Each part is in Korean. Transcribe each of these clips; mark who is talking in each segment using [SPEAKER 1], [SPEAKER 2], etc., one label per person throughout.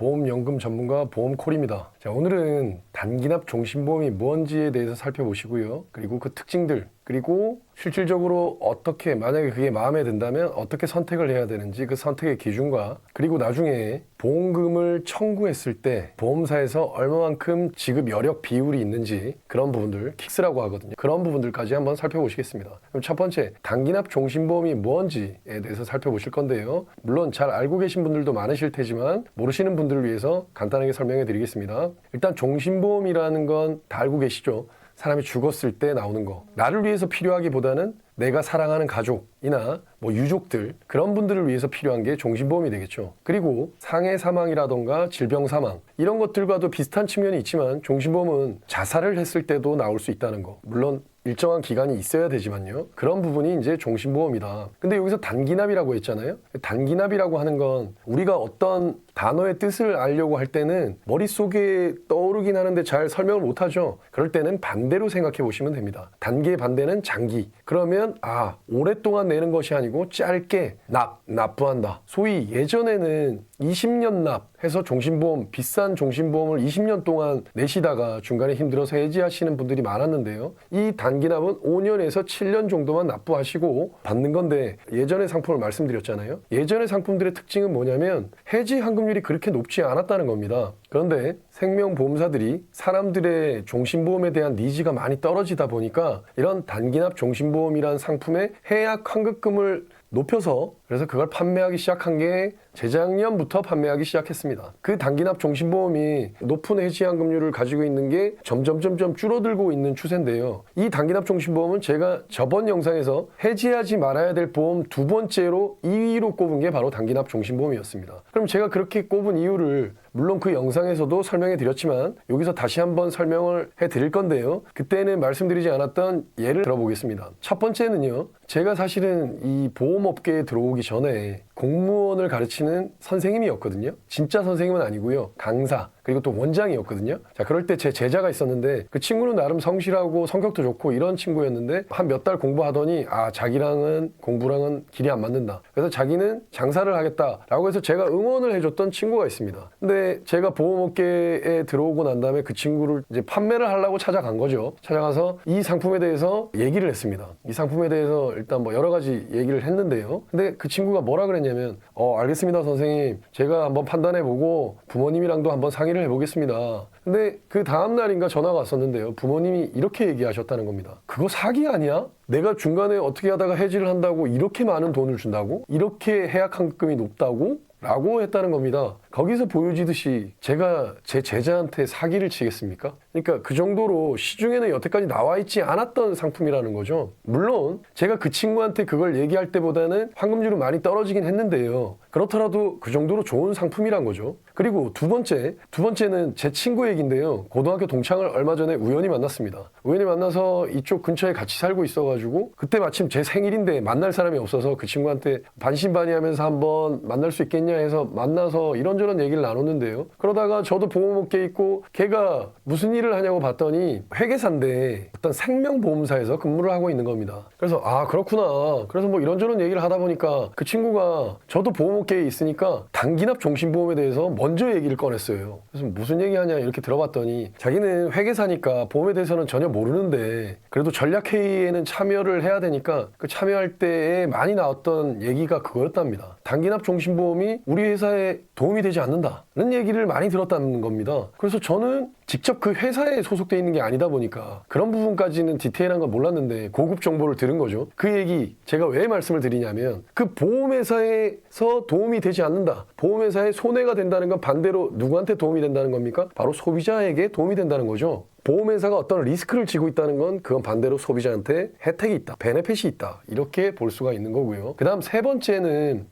[SPEAKER 1] 보험연금 전문가 보험콜입니다. 자, 오늘은 단기납 종신보험이 뭔지에 대해서 살펴보시고요. 그리고 그 특징들, 그리고 실질적으로 어떻게, 만약에 그게 마음에 든다면 어떻게 선택을 해야 되는지 그 선택의 기준과, 그리고 나중에 보험금을 청구했을 때 보험사에서 얼마만큼 지급 여력 비율이 있는지, 그런 부분들, 킥스라고 하거든요. 그런 부분들까지 한번 살펴보시겠습니다. 그럼 첫 번째, 단기납 종신보험이 뭔지에 대해서 살펴보실 건데요. 물론 잘 알고 계신 분들도 많으실 테지만 모르시는 분들을 위해서 간단하게 설명해 드리겠습니다. 일단 종신보험이라는 건 다 알고 계시죠? 사람이 죽었을 때 나오는 거. 나를 위해서 필요하기보다는 내가 사랑하는 가족이나 유족들, 그런 분들을 위해서 필요한 게 종신보험이 되겠죠. 그리고 상해 사망이라던가 질병 사망, 이런 것들과도 비슷한 측면이 있지만 종신보험은 자살을 했을 때도 나올 수 있다는 거. 물론 일정한 기간이 있어야 되지만요. 그런 부분이 이제 종신보험이다. 근데 여기서 단기납이라고 했잖아요. 단기납이라고 하는 건 우리가 어떤 단어의 뜻을 알려고 할 때는 머릿속에 떠오르긴 하는데 잘 설명을 못하죠. 그럴 때는 반대로 생각해 보시면 됩니다. 단기의 반대는 장기. 그러면 오랫동안 내는 것이 아니고 짧게 납부한다. 소위 예전에는 20년 납 해서 종신보험, 비싼 종신보험을 20년 동안 내시다가 중간에 힘들어서 해지하시는 분들이 많았는데요. 이 단기납은 5년에서 7년 정도만 납부하시고 받는 건데, 예전의 상품을 말씀드렸잖아요. 예전의 상품들의 특징은 뭐냐면 해지 환급률이 그렇게 높지 않았다는 겁니다. 그런데 생명보험사들이 사람들의 종신보험에 대한 니즈가 많이 떨어지다 보니까 이런 단기납 종신보험이라는 상품의 해약 환급금을 높여서, 그래서 그걸 판매하기 시작한 게 재작년부터 판매하기 시작했습니다. 그 단기납 종신보험이 높은 해지환급률을 가지고 있는 게 점점 줄어들고 있는 추세인데요. 이 단기납 종신보험은 제가 저번 영상에서 해지하지 말아야 될 보험 두 번째로 2위로 꼽은 게 바로 단기납 종신보험이었습니다. 그럼 제가 그렇게 꼽은 이유를 물론 그 영상에서도 설명해 드렸지만 여기서 다시 한번 설명을 해 드릴 건데요. 그때는 말씀드리지 않았던 예를 들어보겠습니다. 첫 번째는요. 제가 사실은 이 보험업계에 들어오기 전에 공무원을 가르치는 선생님이었거든요. 진짜 선생님은 아니고요. 강사, 그리고 또 원장이었거든요. 자, 그럴 때 제 제자가 있었는데 그 친구는 나름 성실하고 성격도 좋고 이런 친구였는데 한 몇 달 공부하더니 자기랑은 공부랑은 길이 안 맞는다. 그래서 자기는 장사를 하겠다라고 해서 제가 응원을 해줬던 친구가 있습니다. 근데 제가 보험업계에 들어오고 난 다음에 그 친구를 이제 판매를 하려고 찾아간 거죠. 찾아가서 이 상품에 대해서 얘기를 했습니다. 이 상품에 대해서 일단 여러 가지 얘기를 했는데요. 근데 그 친구가 뭐라 그랬냐면 알겠습니다 선생님, 제가 한번 판단해보고 부모님이랑도 한번 상의를 해보겠습니다. 근데 그 다음날인가 전화가 왔었는데요. 부모님이 이렇게 얘기하셨다는 겁니다. 그거 사기 아니야? 내가 중간에 어떻게 하다가 해지를 한다고 이렇게 많은 돈을 준다고? 이렇게 해약환급금이 높다고? 라고 했다는 겁니다. 거기서 보여지듯이 제가 제 제자한테 사기를 치겠습니까? 그러니까 그 정도로 시중에는 여태까지 나와 있지 않았던 상품이라는 거죠. 물론 제가 그 친구한테 그걸 얘기할 때보다는 환급률은 많이 떨어지긴 했는데요. 그렇더라도 그 정도로 좋은 상품이란 거죠. 그리고 두 번째는 제 친구 얘기인데요. 고등학교 동창을 얼마 전에 우연히 만났습니다. 우연히 만나서 이쪽 근처에 같이 살고 있어가지고 그때 마침 제 생일인데 만날 사람이 없어서 그 친구한테 반신반의하면서 한번 만날 수 있겠냐 해서 만나서 이런저런 얘기를 나눴는데요. 그러다가 저도 보험업계에 있고 걔가 무슨 일을 하냐고 봤더니 회계사인데 어떤 생명보험사에서 근무를 하고 있는 겁니다. 그래서 그렇구나. 그래서 이런저런 얘기를 하다 보니까 그 친구가 저도 보험업계에 있으니까 단기납 종신보험에 대해서 먼저 얘기를 꺼냈어요. 그래서 무슨 얘기하냐 이렇게 들어봤더니 자기는 회계사니까 보험에 대해서는 전혀 모르는데 그래도 전략회의에는 참여를 해야 되니까 그 참여할 때에 많이 나왔던 얘기가 그거였답니다. 단기납 종신보험이 우리 회사에 도움이 되지 않는다는 얘기를 많이 들었다는 겁니다. 그래서 저는 직접 그 회사에 소속돼 있는 게 아니다 보니까 그런 부분까지는 디테일한 건 몰랐는데 고급 정보를 들은 거죠. 그 얘기 제가 왜 말씀을 드리냐면 그 보험회사에서 도움이 되지 않는다. 보험회사에 손해가 된다는 건 반대로 누구한테 도움이 된다는 겁니까? 바로 소비자에게 도움이 된다는 거죠. 보험회사가 어떤 리스크를 지고 있다는 건 그건 반대로 소비자한테 혜택이 있다, 베네핏이 있다, 이렇게 볼 수가 있는 거고요. 그 다음 세 번째는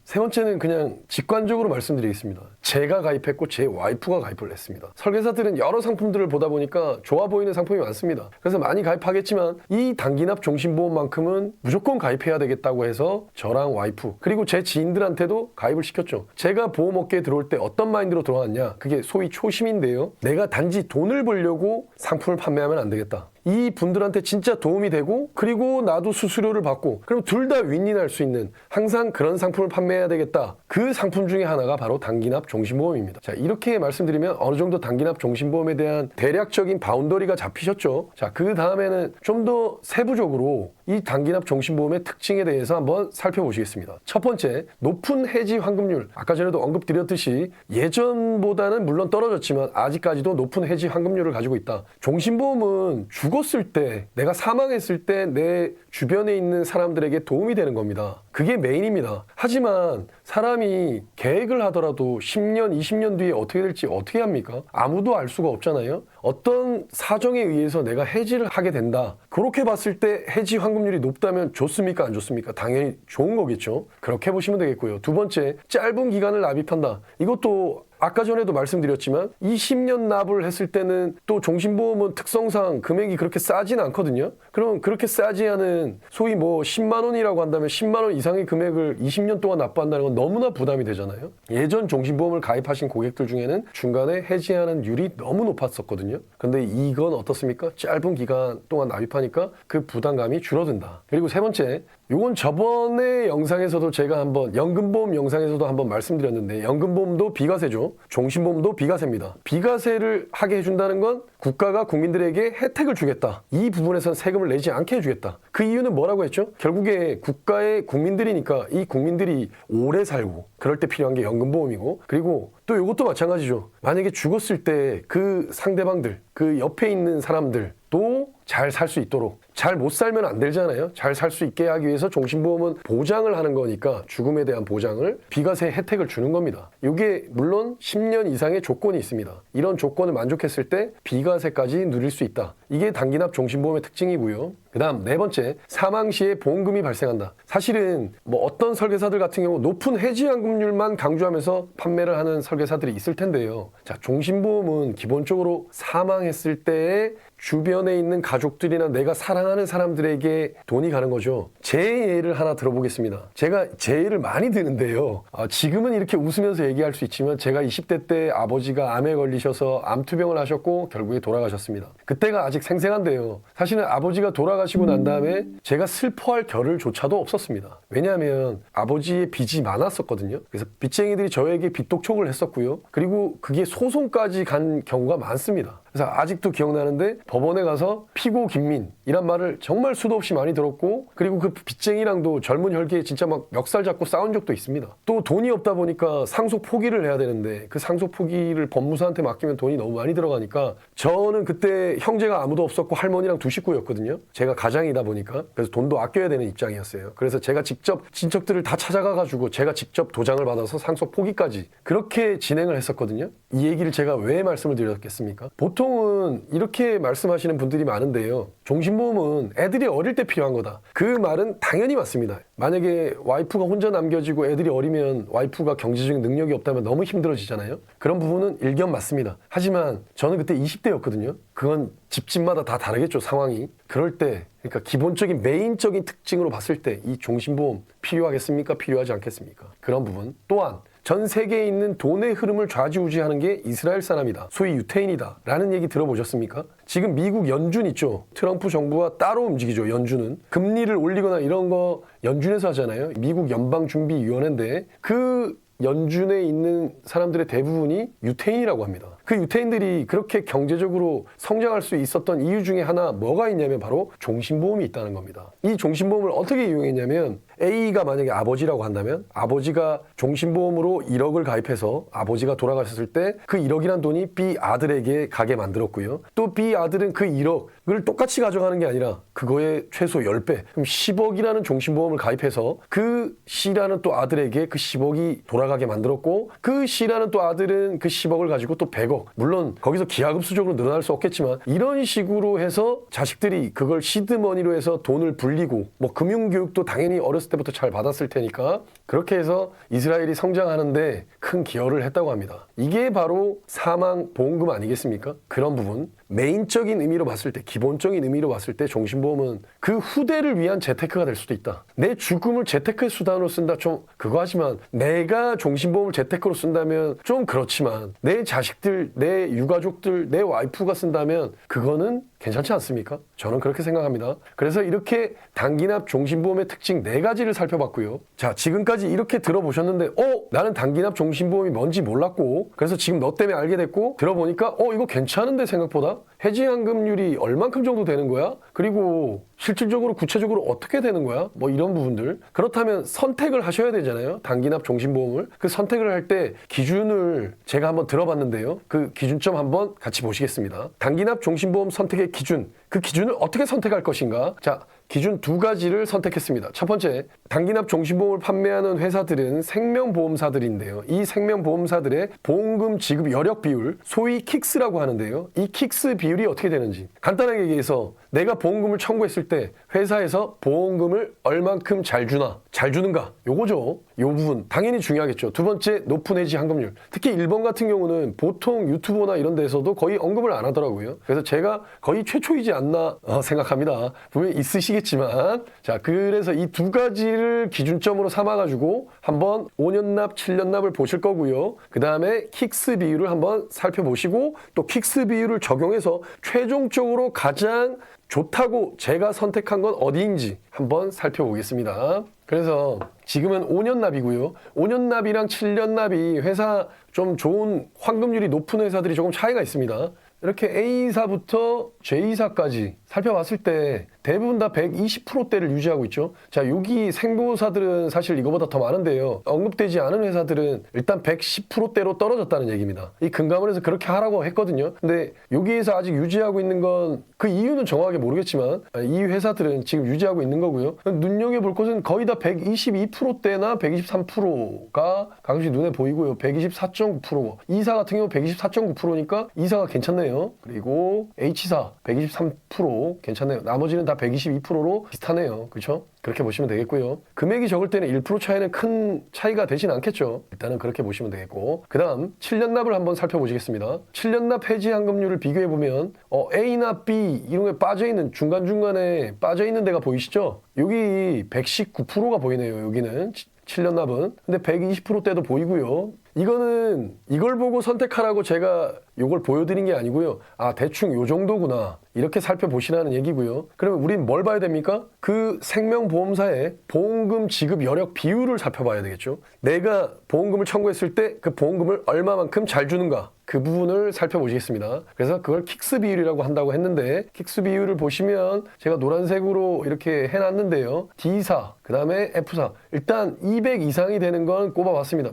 [SPEAKER 1] 그냥 직관적으로 말씀드리겠습니다. 제가 가입했고 제 와이프가 가입을 했습니다. 설계사들은 여러 상품들을 보다 보니까 좋아 보이는 상품이 많습니다. 그래서 많이 가입하겠지만 이 단기납 종신보험만큼은 무조건 가입해야 되겠다고 해서 저랑 와이프 그리고 제 지인들한테도 가입을 시켰죠. 제가 보험업계에 들어올 때 어떤 마인드로 들어왔냐, 그게 소위 초심인데요. 내가 단지 돈을 벌려고 상품을 판매하면 안 되겠다. 이 분들한테 진짜 도움이 되고 그리고 나도 수수료를 받고 그럼 둘 다 윈윈할 수 있는 항상 그런 상품을 판매해야 되겠다. 그 상품 중에 하나가 바로 단기납 종신보험입니다. 자, 이렇게 말씀드리면 어느 정도 단기납 종신보험에 대한 대략적인 바운더리가 잡히셨죠? 자, 그 다음에는 좀 더 세부적으로 이 단기납 종신보험의 특징에 대해서 한번 살펴보시겠습니다. 첫 번째, 높은 해지 환급률. 아까 전에도 언급드렸듯이 예전보다는 물론 떨어졌지만 아직까지도 높은 해지 환급률을 가지고 있다. 종신보험은 죽었을 때, 내가 사망했을 때 내 주변에 있는 사람들에게 도움이 되는 겁니다. 그게 메인입니다. 하지만 사람이 계획을 하더라도 10년, 20년 뒤에 어떻게 될지 어떻게 합니까? 아무도 알 수가 없잖아요. 어떤 사정에 의해서 내가 해지를 하게 된다. 그렇게 봤을 때 해지 환급률이 높다면 좋습니까? 안 좋습니까? 당연히 좋은 거겠죠. 그렇게 보시면 되겠고요. 두 번째, 짧은 기간을 납입한다. 이것도 아까 전에도 말씀드렸지만 20년 납을 했을 때는 또 종신보험은 특성상 금액이 그렇게 싸진 않거든요. 그럼 그렇게 싸지 않은 소위 뭐 10만 원이라고 한다면 10만 원 이상의 금액을 20년 동안 납부한다는 건 너무나 부담이 되잖아요. 예전 종신보험을 가입하신 고객들 중에는 중간에 해지하는 율이 너무 높았었거든요. 근데 이건 어떻습니까? 짧은 기간 동안 납입하니까 그 부담감이 줄어든다. 그리고 세 번째, 이건 저번에 영상에서도 제가 한번 연금보험 영상에서도 한번 말씀드렸는데 연금보험도 비과세죠. 종신보험도 비과세입니다. 비과세를 하게 해준다는 건 국가가 국민들에게 혜택을 주겠다. 이 부분에선 세금을 내지 않게 해주겠다. 그 이유는 뭐라고 했죠? 결국에 국가의 국민들이니까 이 국민들이 오래 살고 그럴 때 필요한 게 연금보험이고 그리고 또 이것도 마찬가지죠. 만약에 죽었을 때 그 상대방들, 그 옆에 있는 사람들도 잘 살 수 있도록 잘 못 살면 안 되잖아요. 잘 살 수 있게 하기 위해서 종신보험은 보장을 하는 거니까 죽음에 대한 보장을 비과세 혜택을 주는 겁니다. 이게 물론 10년 이상의 조건이 있습니다. 이런 조건을 만족했을 때 비과세까지 누릴 수 있다. 이게 단기납 종신보험의 특징이고요. 그 다음 네 번째, 사망 시에 보험금이 발생한다. 사실은 뭐 어떤 설계사들 같은 경우 높은 해지환급률만 강조하면서 판매를 하는 설계사들이 있을 텐데요. 자, 종신보험은 기본적으로 사망했을 때에 주변에 있는 가족들이나 내가 사랑하는 사람들에게 돈이 가는 거죠. 제 예를 하나 들어보겠습니다. 제가 제 예를 많이 드는데요. 지금은 이렇게 웃으면서 얘기할 수 있지만 제가 20대 때 아버지가 암에 걸리셔서 암투병을 하셨고 결국에 돌아가셨습니다. 그때가 아직 생생한데요. 사실은 아버지가 돌아가시고 난 다음에 제가 슬퍼할 겨를조차도 없었습니다. 왜냐하면 아버지의 빚이 많았었거든요. 그래서 빚쟁이들이 저에게 빚독촉을 했었고요. 그리고 그게 소송까지 간 경우가 많습니다. 그래서 아직도 기억나는데 법원에 가서 피고 김민이란 말을 정말 수도 없이 많이 들었고 그리고 그 빚쟁이랑도 젊은 혈기에 진짜 막 멱살 잡고 싸운 적도 있습니다. 또 돈이 없다 보니까 상속 포기를 해야 되는데 그 상속 포기를 법무사한테 맡기면 돈이 너무 많이 들어가니까 저는 그때 형제가 아무도 없었고 할머니랑 두 식구였거든요. 제가 가장이다 보니까 그래서 돈도 아껴야 되는 입장이었어요. 그래서 제가 직접 친척들을 다 찾아가가지고 제가 직접 도장을 받아서 상속 포기까지 그렇게 진행을 했었거든요. 이 얘기를 제가 왜 말씀을 드렸겠습니까? 보통은 이렇게 말씀하시는 분들이 많은데요. 종신보험은 애들이 어릴 때 필요한 거다. 그 말은 당연히 맞습니다. 만약에 와이프가 혼자 남겨지고 애들이 어리면 와이프가 경제적인 능력이 없다면 너무 힘들어지잖아요. 그런 부분은 일견 맞습니다. 하지만 저는 그때 20대였거든요. 그건 집집마다 다 다르겠죠, 상황이. 그럴 때 그러니까 기본적인 메인적인 특징으로 봤을 때 이 종신보험 필요하겠습니까? 필요하지 않겠습니까? 그런 부분. 또한 전 세계에 있는 돈의 흐름을 좌지우지하는 게 이스라엘 사람이다. 소위 유태인이다. 라는 얘기 들어보셨습니까? 지금 미국 연준 있죠. 트럼프 정부와 따로 움직이죠. 연준은. 금리를 올리거나 이런 거 연준에서 하잖아요. 미국 연방준비위원회인데 그 연준에 있는 사람들의 대부분이 유태인이라고 합니다. 그 유태인들이 그렇게 경제적으로 성장할 수 있었던 이유 중에 하나 뭐가 있냐면 바로 종신보험이 있다는 겁니다. 이 종신보험을 어떻게 이용했냐면 A가 만약에 아버지라고 한다면 아버지가 종신보험으로 1억을 가입해서 아버지가 돌아가셨을 때 그 1억이란 돈이 B 아들에게 가게 만들었고요. 또 B 아들은 그 1억을 똑같이 가져가는 게 아니라 그거의 최소 10배, 그럼 10억이라는 종신보험을 가입해서 그 C라는 또 아들에게 그 10억이 돌아가게 만들었고 그 C라는 또 아들은 그 10억을 가지고 또 100억, 물론 거기서 기하급수적으로 늘어날 수 없겠지만 이런 식으로 해서 자식들이 그걸 시드머니로 해서 돈을 불리고 뭐 금융교육도 당연히 어렸을 때부터 잘 받았을 테니까 그렇게 해서 이스라엘이 성장하는데 큰 기여를 했다고 합니다. 이게 바로 사망 보험금 아니겠습니까? 그런 부분. 메인적인 의미로 봤을 때, 기본적인 의미로 봤을 때 종신보험은 그 후대를 위한 재테크가 될 수도 있다. 내 죽음을 재테크 수단으로 쓴다. 좀 그거 하지만 내가 종신보험을 재테크로 쓴다면 좀 그렇지만 내 자식들, 내 유가족들, 내 와이프가 쓴다면 그거는 괜찮지 않습니까? 저는 그렇게 생각합니다. 그래서 이렇게 단기납 종신보험의 특징 4가지를 살펴봤고요. 자, 지금까지 이렇게 들어보셨는데 나는 단기납 종신보험이 뭔지 몰랐고 그래서 지금 너 때문에 알게 됐고 들어보니까 이거 괜찮은데 생각보다 해지환급률이 얼만큼 정도 되는 거야? 그리고 실질적으로 구체적으로 어떻게 되는 거야? 뭐 이런 부분들. 그렇다면 선택을 하셔야 되잖아요. 단기납 종신보험을. 그 선택을 할 때 기준을 제가 한번 들어봤는데요. 그 기준점 한번 같이 보시겠습니다. 단기납 종신보험 선택의 기준. 그 기준을 어떻게 선택할 것인가? 자, 기준 2가지를 선택했습니다. 첫 번째, 단기납 종신보험을 판매하는 회사들은 생명보험사들인데요. 이 생명보험사들의 보험금 지급 여력 비율, 소위 킥스라고 하는데요. 이 킥스 비율이 어떻게 되는지. 간단하게 얘기해서 내가 보험금을 청구했을 때 회사에서 보험금을 얼만큼 잘 주는가? 요거죠. 요 부분 당연히 중요하겠죠. 두 번째, 높은 해지 환급률. 특히 1번 같은 경우는 보통 유튜버나 이런 데서도 거의 언급을 안 하더라고요. 그래서 제가 거의 최초이지 않나 생각합니다. 분명히 있으시겠지만 자, 그래서 이 2가지를 기준점으로 삼아가지고 한번 5년납, 7년납을 보실 거고요. 그 다음에 킥스 비율을 한번 살펴보시고 또 킥스 비율을 적용해서 최종적으로 가장 좋다고 제가 선택한 건 어디인지 한번 살펴보겠습니다. 그래서 지금은 5년납이고요. 5년납이랑 7년납이 회사 좀 좋은 환급률이 높은 회사들이 조금 차이가 있습니다. 이렇게 A사부터 J사까지 살펴봤을 때 대부분 다 120%대를 유지하고 있죠. 자, 여기 생보사들은 사실 이거보다 더 많은데요. 언급되지 않은 회사들은 일단 110%대로 떨어졌다는 얘기입니다. 이 금감원에서 그렇게 하라고 했거든요. 근데 여기에서 아직 유지하고 있는 건 그 이유는 정확하게 모르겠지만 이 회사들은 지금 유지하고 있는 거고요. 눈여겨볼 것은 거의 다 122%대나 123%가 가끔씩 눈에 보이고요. 124.9%. E사 같은 경우 124.9%니까 E사가 괜찮네요. 그리고 H사 123% 괜찮네요. 나머지는 다 122%로 비슷하네요. 그렇죠? 그렇게 보시면 되겠고요. 금액이 적을 때는 1% 차이는 큰 차이가 되진 않겠죠. 일단은 그렇게 보시면 되겠고 그 다음 7년납을 한번 살펴보시겠습니다. 7년납 해지 환급률을 비교해보면 A나 B 이런 게 빠져있는 중간중간에 빠져있는 데가 보이시죠? 여기 119%가 보이네요. 여기는 7년납은. 근데 120%대도 보이고요. 이거는 이걸 보고 선택하라고 제가 이걸 보여드린 게 아니고요. 아, 대충 요 정도구나. 이렇게 살펴보시라는 얘기고요. 그러면 우린 뭘 봐야 됩니까? 그 생명보험사의 보험금 지급 여력 비율을 살펴봐야 되겠죠. 내가 보험금을 청구했을 때 그 보험금을 얼마만큼 잘 주는가. 그 부분을 살펴보시겠습니다. 그래서 그걸 킥스 비율이라고 한다고 했는데 킥스 비율을 보시면 제가 노란색으로 이렇게 해놨는데요. D사, 그 다음에 F사. 일단 200 이상이 되는 건 꼽아봤습니다.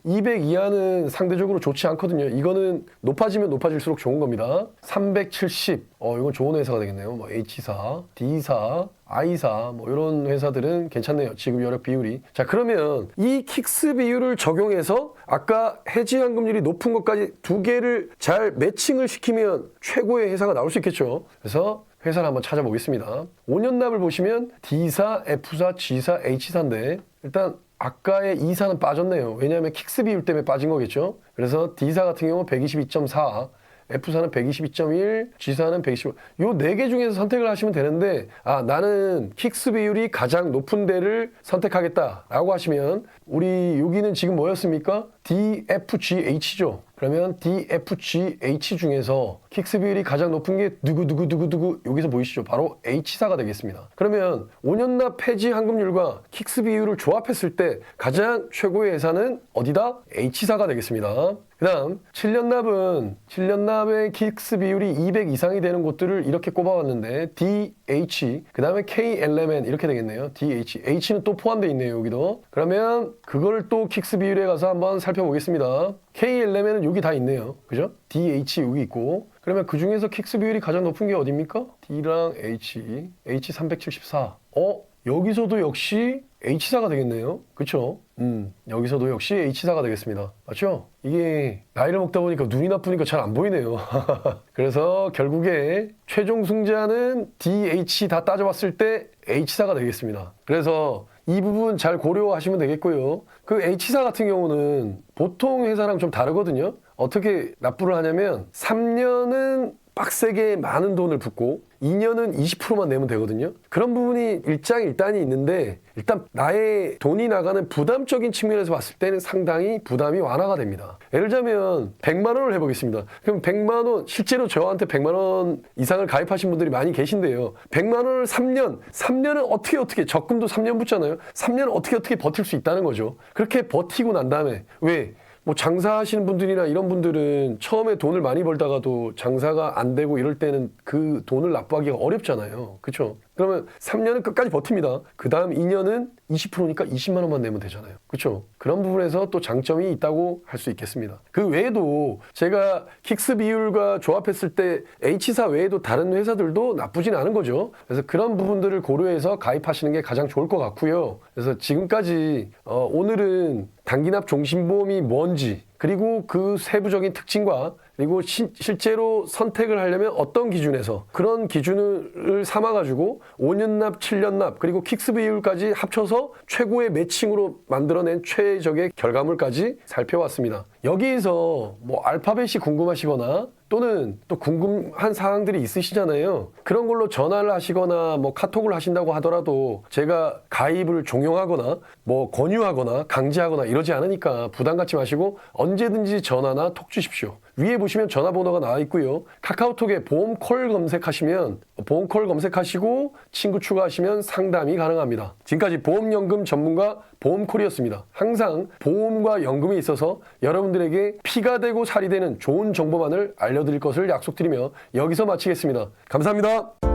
[SPEAKER 1] 200 이하는 상대적으로 좋지 않거든요. 이거는 높아지면 높아질수록 좋은 겁니다. 370. 이건 좋은 회사가 되겠네요. 뭐 H사, D사, I사 뭐 이런 회사들은 괜찮네요. 지급 여력 비율이. 자, 그러면 이 킥스 비율을 적용해서 아까 해지 환급률이 높은 것까지 2개를 잘 매칭을 시키면 최고의 회사가 나올 수 있겠죠. 그래서 회사를 한번 찾아보겠습니다. 5년납을 보시면 D사, F사, G사, H사인데 일단 아까의 E사는 빠졌네요. 왜냐하면 킥스 비율 때문에 빠진 거겠죠. 그래서 D사 같은 경우 122.4, F사는 122.1, G사는 120. 요 4개 중에서 선택을 하시면 되는데 나는 킥스 비율이 가장 높은 데를 선택하겠다라고 하시면 우리 여기는 지금 뭐였습니까? DFGH죠. 그러면 DFGH 중에서 킥스 비율이 가장 높은 게 누구 여기서 보이시죠? 바로 H사가 되겠습니다. 그러면 5년납 해지 환급률과 킥스 비율을 조합했을 때 가장 최고의 회사는 어디다? H사가 되겠습니다. 그 다음 7년납의 킥스 비율이 200 이상이 되는 곳들을 이렇게 꼽아왔는데 DH, 그 다음에 KLMN 이렇게 되겠네요. DH, H는 또 포함되어 있네요. 여기도. 그러면 그거를 또 킥스 비율에 가서 한번 살펴보겠습니다. KLMN은 여기 다 있네요. 그죠? DH 여기 있고 그러면 그 중에서 킥스 비율이 가장 높은 게 어디입니까? D랑 H, H 374. 여기서도 역시 H사가 되겠네요. 그쵸? 여기서도 역시 H사가 되겠습니다. 맞죠? 이게 나이를 먹다 보니까 눈이 나쁘니까 잘 안 보이네요. 그래서 결국에 최종 승자는 DH 다 따져봤을 때 H사가 되겠습니다. 그래서 이 부분 잘 고려하시면 되겠고요. 그 H사 같은 경우는 보통 회사랑 좀 다르거든요. 어떻게 납부를 하냐면 3년은 빡세게 많은 돈을 붓고 2년은 20%만 내면 되거든요. 그런 부분이 일장일단이 있는데 일단 나의 돈이 나가는 부담적인 측면에서 봤을 때는 상당히 부담이 완화가 됩니다. 예를 들자면 100만 원을 해보겠습니다. 그럼 100만 원, 실제로 저한테 100만 원 이상을 가입하신 분들이 많이 계신데요. 100만 원을 3년은 어떻게 적금도 3년 붙잖아요. 3년은 어떻게 버틸 수 있다는 거죠. 그렇게 버티고 난 다음에 왜? 뭐 장사하시는 분들이나 이런 분들은 처음에 돈을 많이 벌다가도 장사가 안 되고 이럴 때는 그 돈을 납부하기가 어렵잖아요. 그렇죠? 그러면 3년은 끝까지 버팁니다. 그 다음 2년은 20%니까 20만 원만 내면 되잖아요. 그렇죠? 그런 부분에서 또 장점이 있다고 할 수 있겠습니다. 그 외에도 제가 킥스 비율과 조합했을 때 H사 외에도 다른 회사들도 나쁘진 않은 거죠. 그래서 그런 부분들을 고려해서 가입하시는 게 가장 좋을 것 같고요. 그래서 지금까지 오늘은 단기납 종신보험이 뭔지 그리고 그 세부적인 특징과 그리고 실제로 선택을 하려면 어떤 기준에서 그런 기준을 삼아가지고 5년 납, 7년 납 그리고 킥스 비율까지 합쳐서 최고의 매칭으로 만들어낸 최적의 결과물까지 살펴왔습니다. 여기에서 뭐 알파벳이 궁금하시거나 또는 또 궁금한 사항들이 있으시잖아요. 그런 걸로 전화를 하시거나 뭐 카톡을 하신다고 하더라도 제가 가입을 종용하거나 뭐 권유하거나 강제하거나 이러지 않으니까 부담 갖지 마시고 언제든지 전화나 톡 주십시오. 위에 보시면 전화번호가 나와 있고요. 카카오톡에 보험콜 검색하시면 보험콜 검색하시고 친구 추가하시면 상담이 가능합니다. 지금까지 보험연금 전문가 보험콜이었습니다. 항상 보험과 연금에 있어서 여러분들에게 피가 되고 살이 되는 좋은 정보만을 알려드릴 것을 약속드리며 여기서 마치겠습니다. 감사합니다.